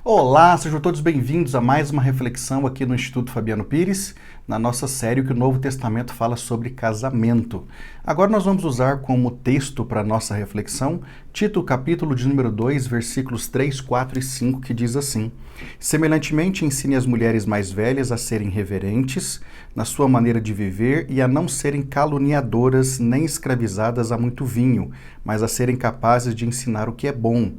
Olá, sejam todos bem-vindos a mais uma reflexão aqui no Instituto Fabiano Pires, na nossa série que o Novo Testamento fala sobre casamento. Agora nós vamos usar como texto para a nossa reflexão Tito, capítulo de número 2, versículos 3, 4 e 5, que diz assim: Semelhantemente, ensine as mulheres mais velhas a serem reverentes na sua maneira de viver e a não serem caluniadoras nem escravizadas a muito vinho, mas a serem capazes de ensinar o que é bom.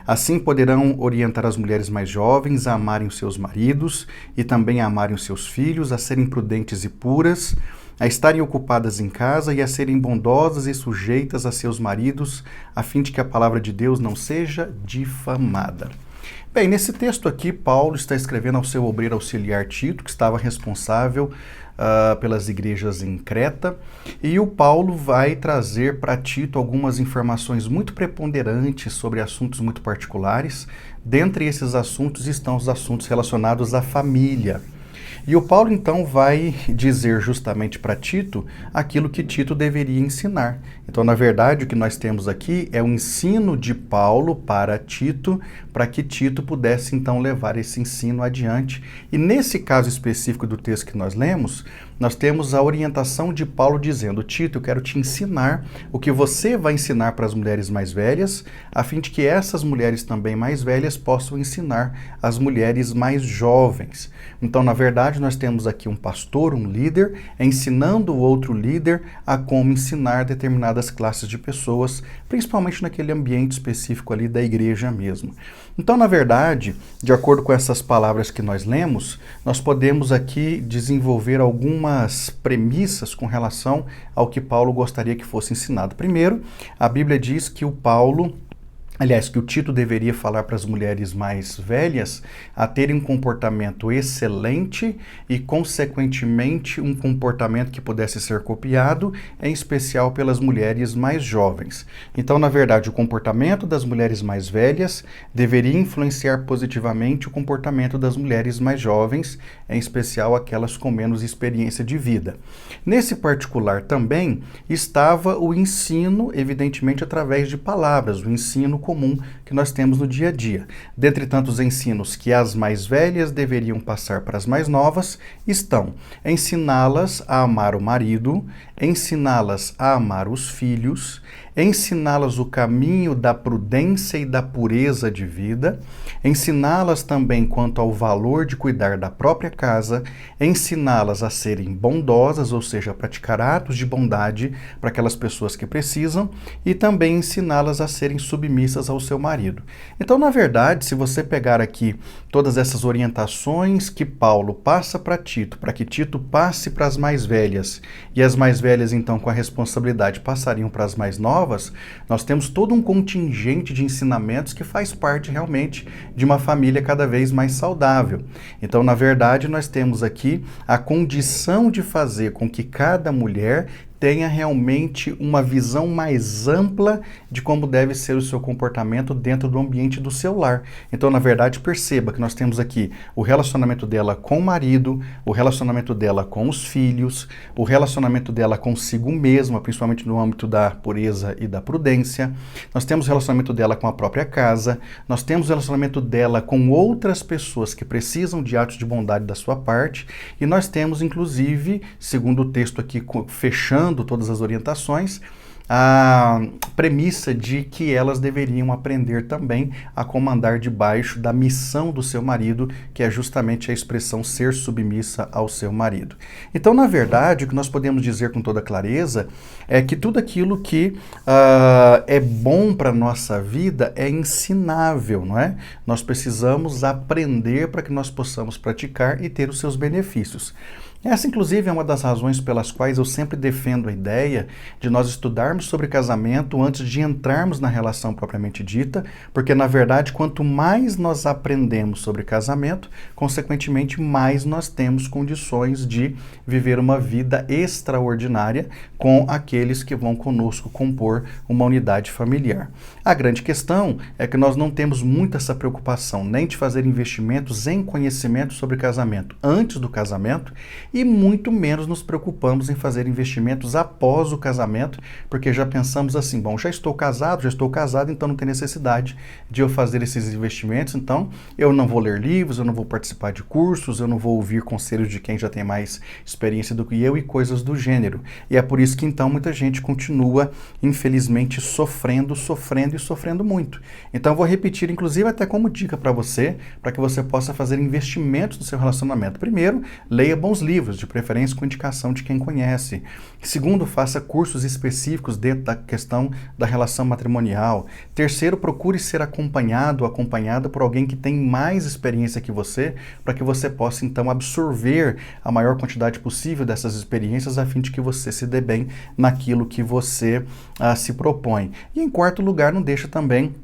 Assim poderão orientar as mulheres mais jovens a amarem os seus maridos e também a amarem os seus filhos, a serem prudentes e puras, a estarem ocupadas em casa e a serem bondosas e sujeitas a seus maridos, a fim de que a palavra de Deus não seja difamada. Bem, nesse texto aqui, Paulo está escrevendo ao seu obreiro auxiliar Tito, que estava responsável pelas igrejas em Creta, e o Paulo vai trazer para Tito algumas informações muito preponderantes sobre assuntos muito particulares. Dentre esses assuntos estão os assuntos relacionados à família. E o Paulo então vai dizer justamente para Tito aquilo que Tito deveria ensinar. Então, na verdade, o que nós temos aqui é o ensino de Paulo para Tito, para que Tito pudesse então levar esse ensino adiante. E nesse caso específico do texto que nós lemos, nós temos a orientação de Paulo dizendo: Tito, eu quero te ensinar o que você vai ensinar para as mulheres mais velhas, a fim de que essas mulheres também mais velhas possam ensinar as mulheres mais jovens. Então, na verdade, nós temos aqui um pastor, um líder, ensinando o outro líder a como ensinar determinadas classes de pessoas, principalmente naquele ambiente específico ali da igreja mesmo. Então, na verdade, de acordo com essas palavras que nós lemos, nós podemos aqui desenvolver algumas premissas com relação ao que Paulo gostaria que fosse ensinado. Primeiro, a Bíblia diz que que o Tito deveria falar para as mulheres mais velhas a terem um comportamento excelente e, consequentemente, um comportamento que pudesse ser copiado, em especial pelas mulheres mais jovens. Então, na verdade, o comportamento das mulheres mais velhas deveria influenciar positivamente o comportamento das mulheres mais jovens, em especial aquelas com menos experiência de vida. Nesse particular também estava o ensino, evidentemente, através de palavras, o ensino comum que nós temos no dia a dia. Dentre tantos ensinos que as mais velhas deveriam passar para as mais novas, estão ensiná-las a amar o marido, ensiná-las a amar os filhos, ensiná-las o caminho da prudência e da pureza de vida, ensiná-las também quanto ao valor de cuidar da própria casa, ensiná-las a serem bondosas, ou seja, a praticar atos de bondade para aquelas pessoas que precisam, e também ensiná-las a serem submissas ao seu marido. Então, na verdade, se você pegar aqui todas essas orientações que Paulo passa para Tito, para que Tito passe para as mais velhas, e as mais velhas, então, com a responsabilidade, passariam para as mais novas, nós temos todo um contingente de ensinamentos que faz parte realmente de uma família cada vez mais saudável. Então, na verdade, nós temos aqui a condição de fazer com que cada mulher tenha realmente uma visão mais ampla de como deve ser o seu comportamento dentro do ambiente do seu lar. Então, na verdade, perceba que nós temos aqui o relacionamento dela com o marido, o relacionamento dela com os filhos, o relacionamento dela consigo mesma, principalmente no âmbito da pureza e da prudência. Nós temos o relacionamento dela com a própria casa, nós temos o relacionamento dela com outras pessoas que precisam de atos de bondade da sua parte, e nós temos, inclusive, segundo o texto aqui, fechando todas as orientações, a premissa de que elas deveriam aprender também a comandar debaixo da missão do seu marido, que é justamente a expressão ser submissa ao seu marido. Então, na verdade, o que nós podemos dizer com toda clareza é que tudo aquilo que é bom para a nossa vida é ensinável, não é? Nós precisamos aprender para que nós possamos praticar e ter os seus benefícios. Essa, inclusive, é uma das razões pelas quais eu sempre defendo a ideia de nós estudarmos sobre casamento antes de entrarmos na relação propriamente dita, porque, na verdade, quanto mais nós aprendemos sobre casamento, consequentemente, mais nós temos condições de viver uma vida extraordinária com aqueles que vão conosco compor uma unidade familiar. A grande questão é que nós não temos muito essa preocupação, nem de fazer investimentos em conhecimento sobre casamento antes do casamento, e muito menos nos preocupamos em fazer investimentos após o casamento, porque já pensamos assim, bom, já estou casado, então não tem necessidade de eu fazer esses investimentos, então eu não vou ler livros, eu não vou participar de cursos, eu não vou ouvir conselhos de quem já tem mais experiência do que eu e coisas do gênero. E é por isso que então muita gente continua, infelizmente, sofrendo muito. Então eu vou repetir, inclusive até como dica para você, para que você possa fazer investimentos no seu relacionamento. Primeiro, leia bons livros, de preferência com indicação de quem conhece. Segundo, faça cursos específicos dentro da questão da relação matrimonial. Terceiro, procure ser acompanhado ou acompanhada por alguém que tem mais experiência que você, para que você possa então absorver a maior quantidade possível dessas experiências, a fim de que você se dê bem naquilo que você se propõe. E em quarto lugar, não deixa também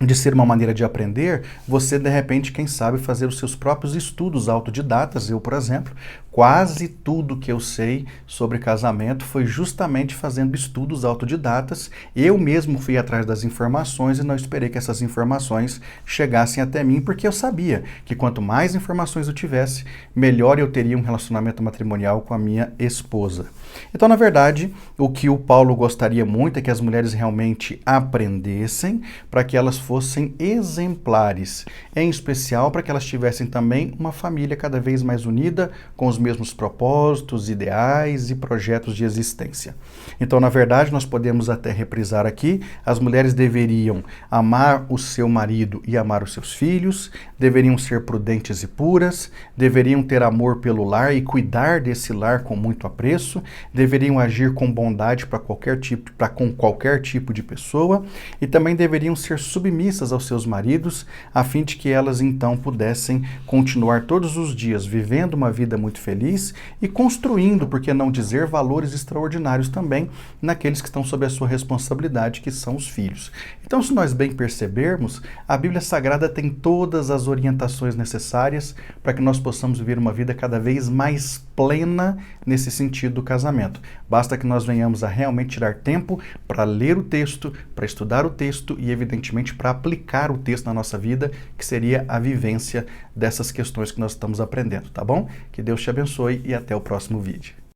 de ser uma maneira de aprender, você de repente, quem sabe, fazer os seus próprios estudos autodidatas. Eu, por exemplo, quase tudo que eu sei sobre casamento foi justamente fazendo estudos autodidatas. Eu mesmo fui atrás das informações e não esperei que essas informações chegassem até mim, porque eu sabia que quanto mais informações eu tivesse, melhor eu teria um relacionamento matrimonial com a minha esposa. Então, na verdade, o que o Paulo gostaria muito é que as mulheres realmente aprendessem para que elas fossem exemplares, em especial para que elas tivessem também uma família cada vez mais unida, com os mesmos propósitos, ideais e projetos de existência. Então, na verdade, nós podemos até reprisar aqui, as mulheres deveriam amar o seu marido e amar os seus filhos, deveriam ser prudentes e puras, deveriam ter amor pelo lar e cuidar desse lar com muito apreço, deveriam agir com bondade com qualquer tipo de pessoa e também deveriam ser submissas aos seus maridos, a fim de que elas então pudessem continuar todos os dias vivendo uma vida muito feliz e construindo, por que não dizer, valores extraordinários também naqueles que estão sob a sua responsabilidade, que são os filhos. Então, se nós bem percebermos, a Bíblia Sagrada tem todas as orientações necessárias para que nós possamos viver uma vida cada vez mais plena nesse sentido do casamento. Basta que nós venhamos a realmente tirar tempo para ler o texto, para estudar o texto e, evidentemente, para aplicar o texto na nossa vida, que seria a vivência dessas questões que nós estamos aprendendo, tá bom? Que Deus te abençoe e até o próximo vídeo.